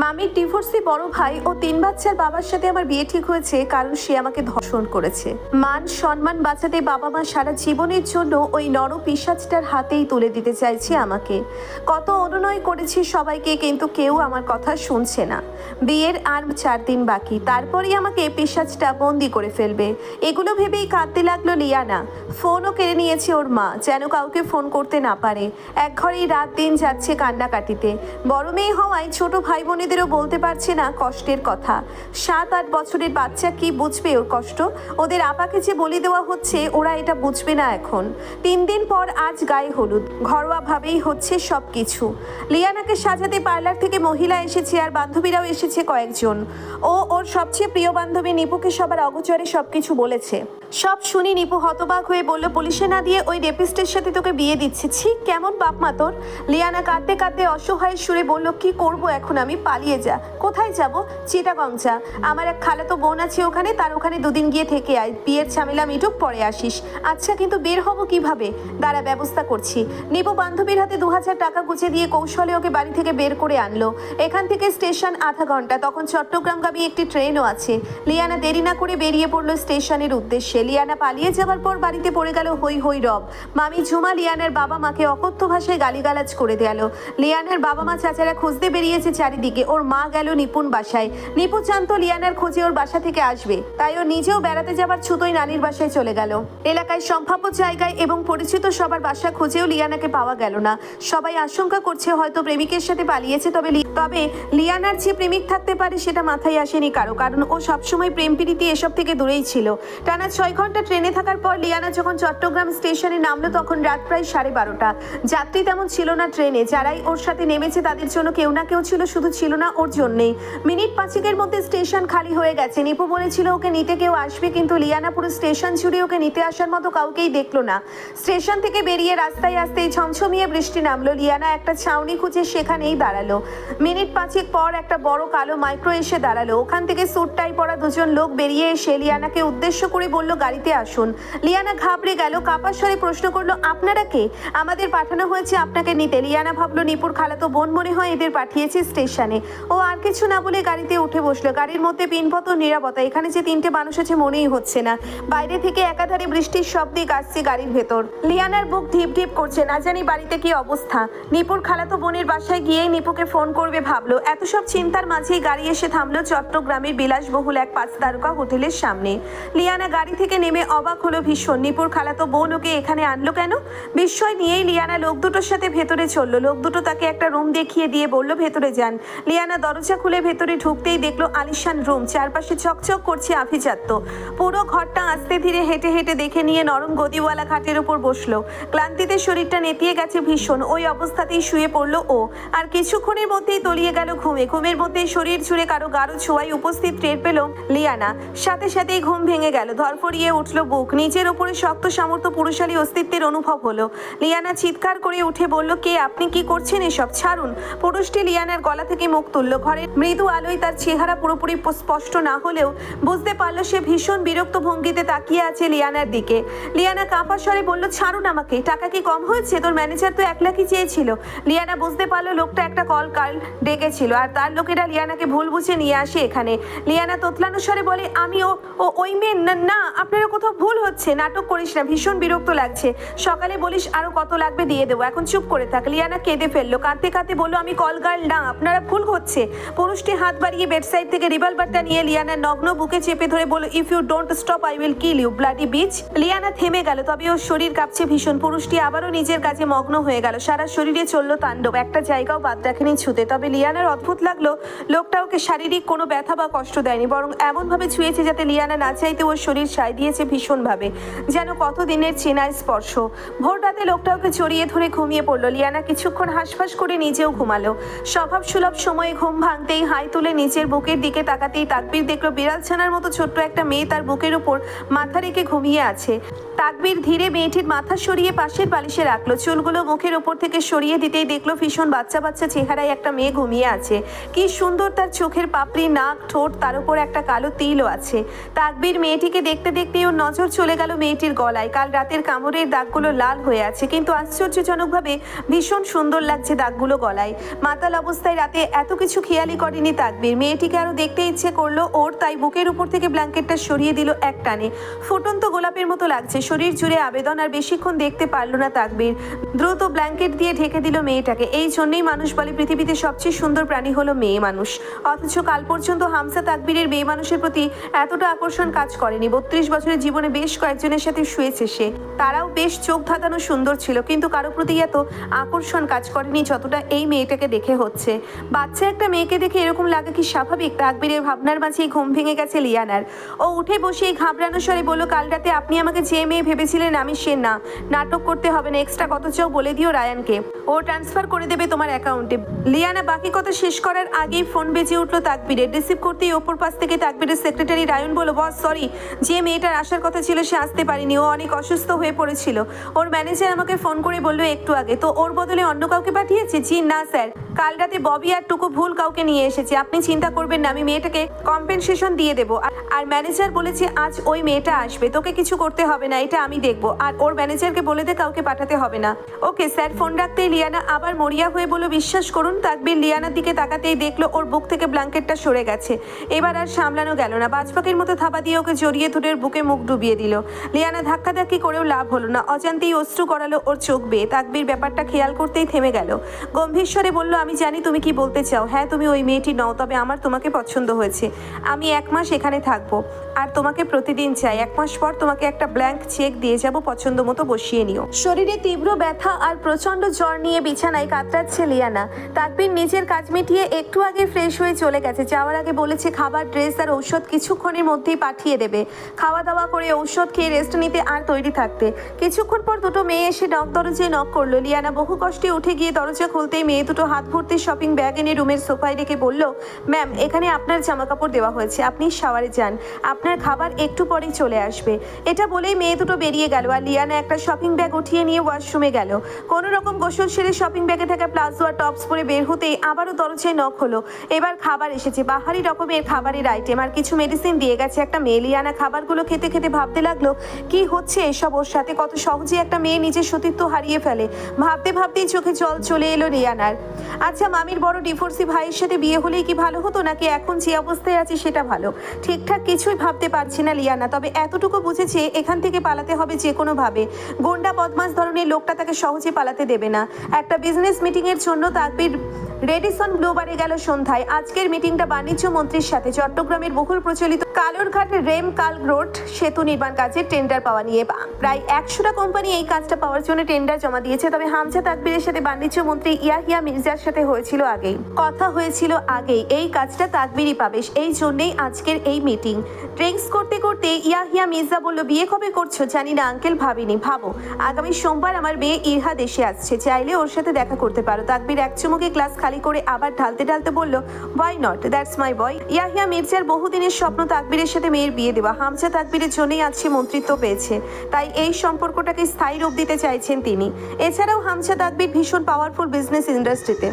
মামির ডিভোর্সি বড় ভাই ও 3 বাচ্চার বাবার সাথে আমার বিয়ে ঠিক হয়েছে কারণ সে আমাকে ধর্ষণ করেছে। মান সম্মান বাঁচাতে বাবা মা সারা জীবনের জন্য ওই নর পিশাচটার হাতেই তুলে দিতে চাইছে আমাকে। কত অনুনয় করেছি সবাইকে, কিন্তু কেউ আমার কথা শুনছে না। বিয়ের আর 4 দিন বাকি, তারপরেই আমাকে পিশাচটা বন্দি করে ফেলবে। এগুলো ভেবেই কাঁদতে লাগলো লিয়ানা। ফোনও কেড়ে নিয়েছে ওর মা, যেন কাউকে ফোন করতে না পারে। এক ঘরেই রাত দিন যাচ্ছে কান্নাকাটিতে। বড় মেয়ে হওয়ায় ছোট ভাই বোনেদেরও বলতে পারছে না কষ্টের কথা। 7-8 বছরের বাচ্চা কি বুঝবে ওর কষ্ট? ওদের আপাকে যে বলি দেওয়া হচ্ছে, ওরা এটা বুঝবে না এখন। 3 দিন পর আজ গায়ে হলুদ, ঘরোয়াভাবেই হচ্ছে সব কিছু। লিয়ানাকে সাজাতে পার্লার থেকে মহিলা এসেছে, আর বান্ধবীরাও এসেছে কয়েকজন। ওর সবচেয়ে প্রিয় বান্ধবী নিপুকে সবার অগোচরে সবকিছু বলেছে। সব শুনি নিপু হতবাক হয়ে বলল, পুলিশে না দিয়ে ওই রেপিস্টের সাথে তোকে বিয়ে দিচ্ছে। ছি, কেমন বাপ মা তোর। লিয়ানা কাঁদতে কাঁদতে অসহায় সুরে বলল, কি করব এখন আমি? পালিয়ে যা। কোথায় যাব? চিটাগং যা। আমার এক খালাতো বোন আছে ওখানে, তার ওখানে 2 দিন গিয়ে থেকে আয়। বিয়ের ঝামেলা মিটুক, পরে আসিস। আচ্ছা, কিন্তু বের হব কিভাবে? দাঁড়া, ব্যবস্থা করছি। নিপু বান্ধবীর হাতে 2000 টাকা গুছিয়ে দিয়ে কৌশলে ওকে বাড়ি থেকে বের করে আনলো। এখান থেকে স্টেশন আধা ঘন্টা, তখন চট্টগ্রামগামী একটি ট্রেনও আছে। লিয়ানা দেরি না করে বেরিয়ে পড়লো স্টেশনের উদ্দেশ্যে। লিয়ানা পালিয়ে যাওয়ার পর বাড়িতে পড়ে গেল হই হই রব। মামি ঝুমা লিয়ানার বাবা মাকে অকথ্য ভাষায় গালিগালাজ করে দেয়াল। লিয়ানার বাবা মা চাচারা খুঁজতে বেরিয়েছে চারিদিকে। ওর মা গেল নিপুন বাসায়। নিপু জানতো লিয়ানার খোঁজে ওর বাসা থেকে আসবে, তাই ও নিজেও বেড়াতে যাবার ছুতোই নানির বাসায় চলে গেল। এলাকায় সম্ভাব্য জায়গায় এবং পরিচিত সবার বাসা খুঁজেও লিয়ানাকে পাওয়া গেল না। সবাই আশঙ্কা করছে হয়তো প্রেমিকের সাথে পালিয়েছে। তবে লিয়ানার যে প্রেমিক থাকতে পারে সেটা মাথায় আসেনি কারো, কারণ ও সবসময় প্রেম প্রীতি এসব থেকে দূরেই ছিল। টানা 6 ঘন্টা ট্রেনে থাকার পর লিয়ানা যখন চট্টগ্রাম স্টেশনে নামলো, তখন রাত প্রায় 12:30। যাত্রী তেমন ছিল না ট্রেনে। যারাই ওর সাথে নেমেছে তাদের জন্য কেউ না কেউ ছিল, শুধু ছিল না ওর জন্যেই। মিনিট 5-এর মধ্যে স্টেশন খালি হয়ে গেছে। নিপু বলেছিল ওকে নিতে কেউ আসবে, কিন্তু লিয়ানা পুরো স্টেশন জুড়ে ওকে নিতে আসার মতো কাউকেই দেখলো না। স্টেশন থেকে বেরিয়ে রাস্তায় আসতেই ঝমঝমিয়ে বৃষ্টি নামলো। লিয়ানা একটা ছাউনি খুঁজে সেখানেই দাঁড়ালো। মিনিট 5 পর একটা বড় কালো মাইক্রো এসে দাঁড়ালো। ওখান থেকে স্যুট টাই পরা 2 জন লোক বেরিয়ে এসে লিয়ানাকে উদ্দেশ্য করে বলল, গাড়িতে আসুন। লিয়ানা ঘাবড়ে গেল, কাঁপা স্বরে প্রশ্ন করলো, আপনারা কে? আমাদের পাঠানো হয়েছে আপনাকে নিতে। লিয়ানা ভাবলো নিপুর খালাতো বোন মনে হয় এদের পাঠিয়েছে স্টেশনে। ও আর কিছু না বলে গাড়িতে উঠে বসলো। গাড়ির মধ্যে পিনপত নিরাপত্তা। এখানে যে 3টে মানুষ আছে মনেই হচ্ছে না। বাইরে থেকে একাধারে বৃষ্টির শব্দে কাঁপছে গাড়ির ভেতর। লিয়ানার বুক ঢিপ ঢিপ করছে, না জানি বাড়িতে কি অবস্থা। নিপুর খালাতো বোনের বাসায় গিয়েই নিপুকে ফোন করবে ভাবলো। এত সব চিন্তার মাঝেই গাড়ি এসে থামলো চট্টগ্রামের বিলাসবহুল এক 5 তারকা হোটেলের সামনে। লিয়ানা গাড়ি থেকে নেমে অবাক হলো ভীষণ। নিপুর খালাতো বোন ওকে এখানে আনলো কেন? বিস্ময় নিয়েই লিয়ানা লোক দুটোর সাথে ভেতরে চললো। লোক দুটো তাকে একটা রুম দেখিয়ে দিয়ে বলল, ভেতরে যান। লিয়ানা দরজা খুলে ভেতরে ঢুকতেই দেখলো আলিশান রুম, চারপাশে চকচক করছে আভিজাত্য। পুরো ঘরটা আস্তে ধীরে হেঁটে হেঁটে দেখে নিয়ে নরম গদিওয়ালা খাটের উপর বসলো। ক্লান্তিতে শরীরটা নেতিয়ে গেছে ভীষণ। ওই অবস্থাতেই শুয়ে পড়লো ও। আর কিছুক্ষণের মধ্যেই তলিয়ে গেল ঘুমে। ঘুমের মধ্যেই শরীর জুড়ে কারো গাঢ় ছোঁয়ায় উপস্থিত টের পেল লিয়ানা। সাথে সাথেই ঘুম ভেঙে গেল। ধরফড়িয়ে উঠল বুক। নিজের উপরে শক্ত সামর্থ্য পুরুষালী অস্তিত্বের অনুভব হলো। লিয়ানা চিৎকার করে উঠে বলল, কে আপনি? কি করছেন এসব? ছাড়ুন। পুরুষটি লিয়ানার গলা থেকে মুখ তুলল। ঘরের মৃদু আলোয় তার চেহারা পুরোপুরি স্পষ্ট না হলেও বুঝতে পারল সে ভীষণ বিরক্ত ভঙ্গিতে তাকিয়ে আছে লিয়ানার দিকে। লিয়ানা কাঁপা স্বরে বলল, ছাড়ুন আমাকে। টাকা কি কম হয়েছে? তোর ম্যানেজার তো 1 লাখই চেয়েছিল। লিয়ানা বুঝতে পারলো লোকটা একটা কল কার্ড ডেকেছিল, আর তার লোকেরা লিয়ানাকে ভুল বুঝে নিয়ে আসে এখানে। লিয়ানা তোতলানো স্বরে বলে, আমি ওই মেয়ে না। আপনারা কোথাও ভুল হচ্ছে। নাটক করিস না, ভীষণ বিরক্ত লাগছে। সকালে বলিস আরো কত লাগবে দিয়ে দেবো, এখন চুপ করে থাক। লিয়ানা কেঁদে ফেললো। কাঁদতে কাঁদতে বললো, আমি কল গার্ল না, আপনারা ভুল হচ্ছে। পুরুষটি হাত বাড়িয়ে বেডসাইড থেকে রিভলভারটা নিয়ে লিয়ানার নগ্ন বুকে চেপে ধরে বলল, if you don't stop I will kill you bloody bitch. Liana থেমে গেল, তবে ওর শরীর কাঁপছে ভীষণ। পুরুষটি আবারও নিজের কাজে মগ্ন হয়ে গেল। সারা শরীরে চলল তাণ্ডব, একটা জায়গাও বাদ রাখেনি ছুতে। তবে লিয়ানার অদ্ভুত লাগলো, লোকটা ওকে শারীরিক কোনো ব্যথা বা কষ্ট দেয়নি, বরং এমনভাবে ছুঁয়েছে যাতে লিয়ানা না চাইতে ওর শরীর সায় দিয়েছে ভীষণভাবে, যেন কতদিনের চেনা স্পর্শ। ভোর রাতে লোকটা ওকে জড়িয়ে ধরে ঘুমিয়ে পড়লো। লিয়ানা কিছুক্ষণ হাঁসফাঁস করে নিজেও ঘুমালো। স্বভাব সুলভ সময়ে ঘুম ভাঙতেই হাই তুলে নিচের বুকের দিকে তাকাতেই তাকবীর দেখলো বিড়াল ছানার মতো ছোট্ট একটা মেয়ে তার বুকের উপর মাথা রেখে ঘুমিয়ে আছে। তাকবীর ধীরে মেয়েটির মাথা সরিয়ে পাশের বালিশে রাখলো। চুলগুলো মুখের উপর থেকে সরিয়ে দিতেই দেখলো ভীষণ বাচ্চা বাচ্চা চেহারায় একটা মেয়ে ঘুমিয়ে আছে। কি সুন্দর তার চোখের পাপড়ি, নাক, ঠোঁট, তার উপর একটা কালো তিলও আছে। তাকবীর মেয়েটিকে দেখতে দেখতে দেখতেই ওর নজর চলে গেল মেয়েটির গলায়। কাল রাতের কামড়ের দাগগুলো লাল হয়ে আছে, কিন্তু আশ্চর্যজনকভাবে ভীষণ সুন্দর লাগছে দাগগুলো গলায়। মাতাল অবস্থায় রাতে এত কিছু খেয়ালই করেনি তাকবীর। মেয়েটিকে আরো দেখতে ইচ্ছে করলো ওর, তাই বুকের উপর থেকে ব্ল্যাঙ্কেটটা সরিয়ে দিল এক টানে। ফুটন্ত গোলাপের মতো লাগছে, শরীর জুড়ে আবেদন। আর বেশিক্ষণ দেখতে পারলো না তাকবীর, দ্রুত ব্ল্যাঙ্কেট দিয়ে ঢেকে দিল মেয়েটাকে। এই জন্যই মানুষ বলে পৃথিবীতে সবচেয়ে সুন্দর প্রাণী হলো মেয়ে মানুষ। অথচ কাল পর্যন্ত হামসা তাকবীরের মেয়ে মানুষের প্রতি এতটা আকর্ষণ কাজ করেনি। 32 বছরের জীবনে বেশ কয়েকজনের সাথে শুয়েছে সে, তারাও বেশ চোখ ধাঁধানো সুন্দর ছিল, কিন্তু কারো প্রতি এত আকর্ষণ কাজ করেনি যতটা এই মেয়েটাকে দেখে হচ্ছে। বাচ্চা একটা মেয়েকে দেখে এরকম লাগে কি স্বাভাবিক? তাকবীরের ভাবনার মাঝেই ঘুম ভেঙে গেছে লিয়ানার। ও উঠে বসে ঘাবড়ানো স্বরে বলল, কাল রাতে আপনি আমাকে যে মেয়ে ভেবেছিলেন আমি সে না। নাটক করতে হবে না, এক্সট্রা কত চাও বলে দিও রায়ানকে, ও ট্রান্সফার করে দেবে তোমার অ্যাকাউন্টে। লিয়ানা বাকি কথা শেষ করার আগেই ফোন বেজে উঠলো তাকবীরের। রিসিভ করতেই ওপর পাশ থেকে তাকবীরের সেক্রেটারি রায়ন বলল, বস সরি, যে মেয়েটার আসার কথা ছিল সে আসতে পারেনি, ও অনেক অসুস্থ হয়ে পড়েছিল। ওর ম্যানেজার আমাকে ফোন করে বললো একটু আগে, তো ওর বদলে অন্য কাউকে পাঠিয়েছে? জি না স্যার, কাল রাতে ববি আর টুকু ভুল কাউকে নিয়ে এসেছে। আপনি চিন্তা করবেন না, আমি মেয়েটাকে কম্পেনসেশন দিয়ে দেবো। আর ম্যানেজার বলেছে আজ ওই মেয়েটা আসবে, তোকে কিছু করতে হবে না, এটা আমি দেখবো। আর ওর ম্যানেজারকে বলে দে কাউকে পাঠাতে হবে না। Okay sir. ফোন রাখতেই লিয়ানা আবার মরিয়া হয়ে বলল, বিশ্বাস করুন। তাকবীর লিয়ানার দিকে তাকাতেই দেখলো ওর বুক থেকে ব্ল্যাঙ্কেটটা সরে গেছে। এবার আর সামলানো গেল না, বাজপাখির মতো থাবা দিয়ে ওকে জড়িয়ে ধরে বুকে মুখ ডুবিয়ে দিল। লিয়ানা ধাক্কাধাক্কি করেও লাভ হলো না, অজান্তেই অশ্রু করালো ওর চোখ বেয়ে। তাকবীর ব্যাপারটা খেয়াল করতেই থেমে গেল। গম্ভীর স্বরে বলল, আমি জানি তুমি কি বলতে চাও। হ্যাঁ, তুমি ওই মেয়েটি নও, তবে আমার তোমাকে পছন্দ হয়েছে। আমি 1 মাস এখানে থাকবো আর তোমাকে প্রতিদিন চাই। 1 মাস পর তোমাকে একটা ব্ল্যাঙ্ক চেক দিয়ে যাব, পছন্দ মতো বসিয়ে নিও। শরীরে তীব্র ব্যথা আর প্রচন্ড জ্বর নিয়ে বিছানায় কাতরাচ্ছে লিয়ানা। তাকবীর নিজের কাজ মিটিয়ে একটু আগে ফ্রেশ হয়ে চলে গেছে। যাওয়ার আগে বলেছে খাবার, ড্রেস আর ঔষধ কিছুক্ষণের মধ্যেই পাঠিয়ে দেবে। খাওয়া দাওয়া করে ঔষধ খেয়ে রেস্ট নিতে আর তৈরি থাকতে। কিছুক্ষণ পর দুটো মেয়ে এসে দরজায় নক করলো। লিয়ানা বহু কষ্টে উঠে গিয়ে দরজা খুলতেই মেয়ে দুটো হাত ভর্তি শপিং ব্যাগ এনে রুমের সোফায় রেখে বলল, ম্যাম এখানে আপনার জামা কাপড় দেওয়া হয়েছে, আপনি শাওয়ারে যান, আপনার খাবার একটু পরেই চলে আসবে। এটা বলেই মেয়ে দুটো বেরিয়ে গেল। আর লিয়ানা একটা শপিং ব্যাগ উঠিয়ে নিয়ে ওয়াশরুমে গেল। কোনো রকম গোসল সেরে শপিং ব্যাগে থাকা প্লাজো আর টপস পরে বের হতেই আবারও দরজায় নক হলো। এবার খাবার এসেছে, বাহারি রকমের খাবারের আইটেম আর কিছু মেডিসিন দিয়ে গেছে একটা মেয়ে। লিয়ানা খাবারগুলো খেতে খেতে ভাবতে লাগলো, কি হচ্ছে এসব ওর সাথে? কত সহজে একটা মেয়ে নিজের সতীত্ব হারিয়ে ফেলে। ভাবতে ভাবতেই চোখে জল চলে এলো লিয়ানার। আচ্ছা, মামির বড় ডিভোর্সি ভাইয়ের সাথে বিয়ে হলেই কি ভালো হতো, নাকি এখন যে অবস্থায় আছে সেটা ভালো? ঠিকঠাক কিছুই ভাবতে পারছি না লিয়ানা। তবে এতটুকু বুঝেছে এখান থেকে পালাতে হবে যে কোনো ভাবে। গোন্ডা বদমাস ধরনের লোকটা তাকে সহজে পালাতে দেবে না। একটা বিজনেস মিটিং এর জন্য তাকবীর রেডিসন ব্লুবারে গেল সন্ধ্যায়। আজকের মিটিংটা বাণিজ্য মন্ত্রীর সাথে। চট্টগ্রামের বহুল প্রচলিত কালুরঘাট রেম কাল রোড সেতু নির্মাণ কাজের টেন্ডার পাওয়া নিয়ে প্রায় 100টা কোম্পানি এই কাজটা পাওয়ার জন্য টেন্ডার জমা দিয়েছে। তবে হামজা তাকবীরের সাথে বাণিজ্য মন্ত্রী ইয়াহিয়া মির্জার সাথে কথা হয়েছিল আগেই এই কাজটা তাকবীরই পাবে। এই জন্যই আজকের এই মিটিং। ড্রিঙ্কস করতে করতে ইয়াহিয়া মির্জা বলল, বিয়ে কবে করছো? জানি না আঙ্কেল, ভাবিনি। ভাবো, আগামী সোমবার আমার মেয়ে ইরহা দেশে আসছে, চাইলে ওর সাথে দেখা করতে পারো। তাকবীর এক চুমুকে গ্লাস খালি করে আবার ঢালতে ঢালতে বলল, ওয়াই নট, দ্যাটস মাই বয়। ইয়াহিয়া মির্জার বহুদিনের স্বপ্ন তাকবীরের সাথে মেয়ের বিয়ে দেওয়া। হামজা তাকবীরের জন্যই আজকে মন্ত্রিত্ব পেয়েছে, তাই এই সম্পর্কটাকে স্থায়ী রূপ দিতে চাইছেন তিনি। এছাড়াও হামজা তাকবীর ভীষণ পাওয়ারফুল বিজনেস ইন্ডাস্ট্রিতে।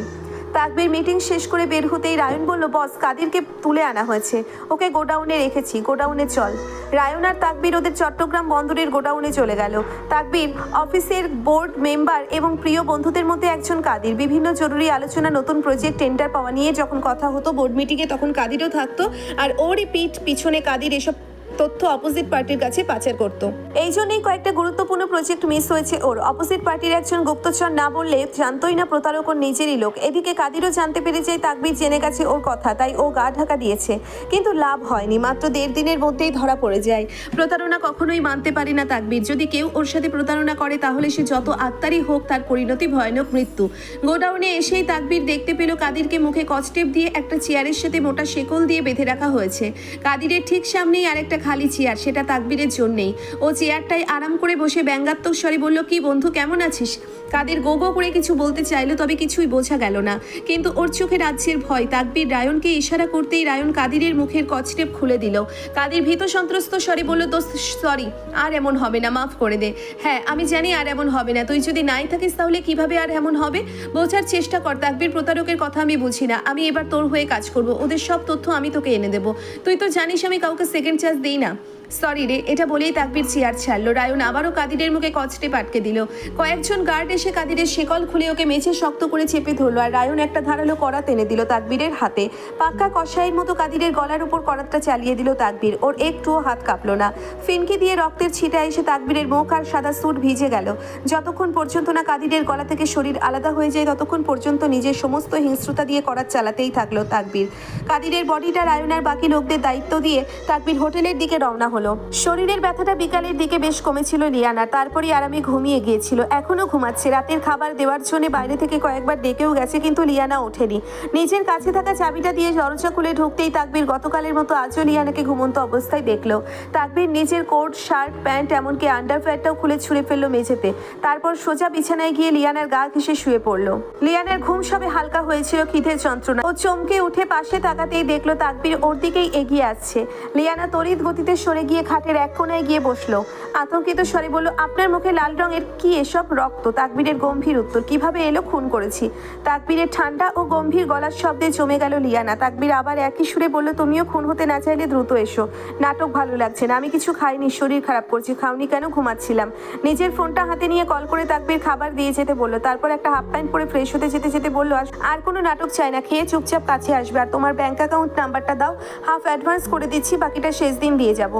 তাকবীর মিটিং শেষ করে বের হতেই রায়ন বলল, বস কাদিরকে তুলে আনা হয়েছে, ওকে গোডাউনে রেখেছি, গোডাউনে চল। রায়ন আর তাকবীর ওদের চট্টগ্রাম বন্দরের গোডাউনে চলে গেল। তাকবীর অফিসের বোর্ড মেম্বার এবং প্রিয় বন্ধুদের মধ্যে একজন কাদির। বিভিন্ন জরুরি আলোচনা, নতুন প্রজেক্ট, টেন্ডার পাওয়া নিয়ে যখন কথা হতো বোর্ড মিটিংয়ে, তখন কাদিরও থাকতো। আর ওরই পিছনে কাদির এসব তথ্য অপোজিট পার্টির কাছে পাচার করত। এই জন্যই কয়েকটা গুরুত্বপূর্ণ প্রজেক্ট মিস হয়েছে ওর। অপোজিট পার্টির একজন গুপ্তচর না বললে জানতোই না প্রতারক ওর নিজেরই লোক। এদিকে কাদিরও জানতে পেরে যায় তাকবীর জেনে গেছে ওর কথা, তাই ও গা ঢাকা দিয়েছে, কিন্তু লাভ হয়নি। মাত্র 1.5 দিনের মধ্যেই ধরা পড়ে যায়। প্রতারণা কখনোই মানতে পারে না তাকবীর। যদি কেউ ওর সাথে প্রতারণা করে তাহলে সে যত আত্মারই হোক, তার পরিণতি ভয়ানক মৃত্যু। গোডাউনে এসেই তাকবীর দেখতে পেল কাদিরকে মুখে কচটেপ দিয়ে একটা চেয়ারের সাথে মোটা শেকল দিয়ে বেঁধে রাখা হয়েছে। কাদিরের ঠিক সামনেই আরেকটা খালি চেয়ার, সেটা তাকবীরের জন্যেই। ও চেয়ারটায় আরাম করে বসে ব্যঙ্গাত্মক স্বরে বলল, কি বন্ধু, কেমন আছিস? কাদির গো গো করে কিছু বলতে চাইলো, তবে কিছুই বোঝা গেল না। কিন্তু ওর চোখে রাজ্যের ভয়। তাকবীর রায়নকে ইশারা করতেই রায়ন কাদিরের মুখের কচটেপ খুলে দিল। কাদির ভীত সন্ত্রস্ত স্বরে বলল, দোস্ত সরি, আর এমন হবে না, মাফ করে দে। হ্যাঁ আমি জানি আর এমন হবে না, তুই যদি নাই থাকিস তাহলে কিভাবে আর এমন হবে? বোঝার চেষ্টা কর তাকবীর, প্রতারকের কথা আমি বুঝি না। আমি এবার তোর হয়ে কাজ করব, ওদের সব তথ্য আমি তোকে এনে দেবো। তুই তো জানিস আমি কাউকে সেকেন্ড চান্স দিই দেই না। সরি রে, এটা বলেই তাকবীর চেয়ার ছাড়লো। রায়ন আবারও কাদিরের মুখে কচটে পাটকে দিল। কয়েকজন গার্ড এসে কাদিরের শিকল খুলে ওকে মেঝে শক্ত করে চেপে ধরলো, আর রায়ন একটা ধারালো করাত এনে দিল তাকবীরের হাতে। পাক্কা কসাইয়ের মতো কাদিরের গলার উপর করাতটা চালিয়ে দিল তাকবীর। ওর একটুও হাত কাঁপলো না। ফিনকি দিয়ে রক্তের ছিটা এসে তাকবীরের মুখ আর সাদা স্যুট ভিজে গেল। যতক্ষণ পর্যন্ত না কাদিরের গলা থেকে শরীর আলাদা হয়ে যায় ততক্ষণ পর্যন্ত নিজের সমস্ত হিংস্রতা দিয়ে করাত চালাতেই থাকলো তাকবীর। কাদিরের বডিটা রায়ন আর বাকি লোকদের দায়িত্ব দিয়ে তাকবীর হোটেলের দিকে রওনা হলো। শরীরের ব্যথাটা বিকালের দিকে বেশ কমেছিল লিয়ানা, তারপরই আরামে ঘুমিয়ে গিয়েছিল। এখনো ঘুমাচ্ছে। রাতের খাবার দেওয়ার জন্য বাইরে থেকে কয়েকবার ডেকেও গেছে, কিন্তু লিয়ানা ওঠেনি। নিজের কাছে থাকা চাবিটা দিয়ে দরজা খুলে ঢুকতেই তাকবীর গতকালের মতো আজও লিয়ানাকে ঘুমন্ত অবস্থায় দেখলো। তাকবীর নিজের কোট, শার্ট, প্যান্ট, এমনকি আন্ডারপ্যান্টটাও খুলে ছুঁড়ে ফেললো মেঝেতে। তারপর সোজা বিছানায় গিয়ে লিয়ানার গা ঘেঁষে শুয়ে পড়লো। লিয়ানার ঘুম সবে হালকা হয়েছিল খিদের যন্ত্রণা। ও চমকে উঠে পাশে তাকাতেই দেখলো তাকবীর ওর দিকেই এগিয়ে আসছে। লিয়ানা তড়িৎ গতিতে সরে গিয়ে খাটের এক কোণায় গিয়ে বসলো। আতঙ্কিত স্বরে বলল, আপনার মুখে লাল রঙের কি এসব? রক্ত। তাকবীরের গম্ভীর উত্তর, কিভাবে এলো? খুন করেছি। তাকবীরের ঠান্ডা ও গম্ভীর গলার শব্দে জমে গেল লিয়ানা। তাকবীর আবার একই সুরে বলল, তুমিও খুন হতে না চাইলে দ্রুত এসো। নাটক ভালো লাগছে না। আমি কিছু খাইনি, শরীর খারাপ করছে। খাওনি কেন? ঘুমাচ্ছিলাম। নিজের ফোনটা হাতে নিয়ে কল করে তাকবীর খাবার দিয়ে যেতে বলল। তারপর একটা হাফ প্যান্ট পরে ফ্রেশ হতে যেতে যেতে বলল, আর কোনো নাটক চাই না, খেয়ে চুপচাপ কাছে আসবে। আর তোমার ব্যাংক অ্যাকাউন্ট নাম্বারটা দাও, হাফ অ্যাডভান্স করে দিচ্ছি, বাকিটা শেষ দিন দিয়ে যাব।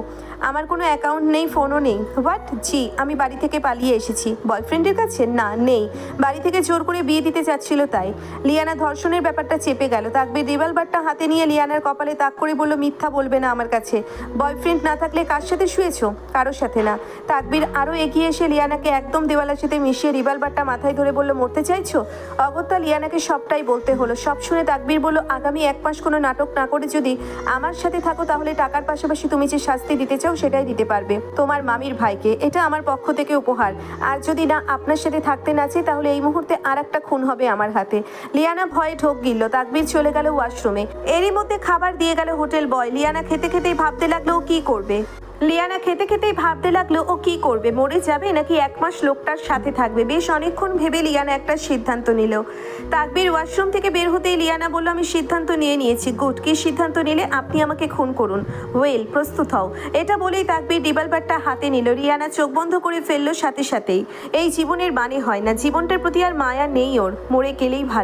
আমার কোনো অ্যাকাউন্ট নেই, ফোনও নেই। হোয়াট? জি, আমি বাড়ি থেকে পালিয়ে এসেছি। বয়ফ্রেন্ডের কাছে? না, নেই। বাড়ি থেকে জোর করে বিয়ে দিতে চাচ্ছিল তাই। লিয়ানা ধর্ষণের ব্যাপারটা চেপে গেল। তাকবীর রিভলভারটা হাতে নিয়ে লিয়ানার কপালে তাক করে বলল, মিথ্যা বলবে না আমার কাছে। বয়ফ্রেন্ড না থাকলে কার সাথে শুয়েছো? কারোর সাথে না। তাকবীর আরও এগিয়ে এসে লিয়ানাকে একদম দেওয়ালের সাথে মিশিয়ে রিভলভারটা মাথায় ধরে বলল, মরতে চাইছো? অগত্যা লিয়ানাকে সবটাই বলতে হলো। সব শুনে তাকবীর বলল, আগামী 1 মাস কোনো নাটক না করে যদি আমার সাথে থাকো তাহলে টাকার পাশাপাশি তুমি যে শাস্তি দিতে চাও সেটাই দিতে পারবে, তোমার মামির ভাইকে। এটা আমার পক্ষ থেকে উপহার। আর যদি না আপনার সাথে থাকতে না চাই তাহলে এই মুহূর্তে আর একটা খুন হবে আমার হাতে। লিয়ানা ভয়ে ঢোক গিলল। তাকবীর চলে গেল ওয়াশরুমে। এরই মধ্যে খাবার দিয়ে গেল হোটেল বয়। লিয়ানা খেতে খেতেই ভাবতে লাগলো ও কি করবে। মরে যাবে নাকি 1 মাস লোকটার সাথে থাকবে? বেশ অনেকক্ষণ ভেবে লিয়ানা একটা সিদ্ধান্ত নিল। তাকবীর ওয়াশরুম থেকে বের হতেই লিয়ানা বলল, আমি সিদ্ধান্ত নিয়েছি। গুড। কি সিদ্ধান্ত নিলে? আপনি আমাকে খুন করুন। ওয়েল, প্রস্তুত হও। এটা বলেই তাকবীর রিভলভারটা হাতে নিল। লিয়ানা চোখ বন্ধ করে ফেললো সাথে সাথেই। এই জীবনের মানে হয় না, জীবনটার প্রতি আর মায়া নেই ওর, মরে গেলেই ভালো।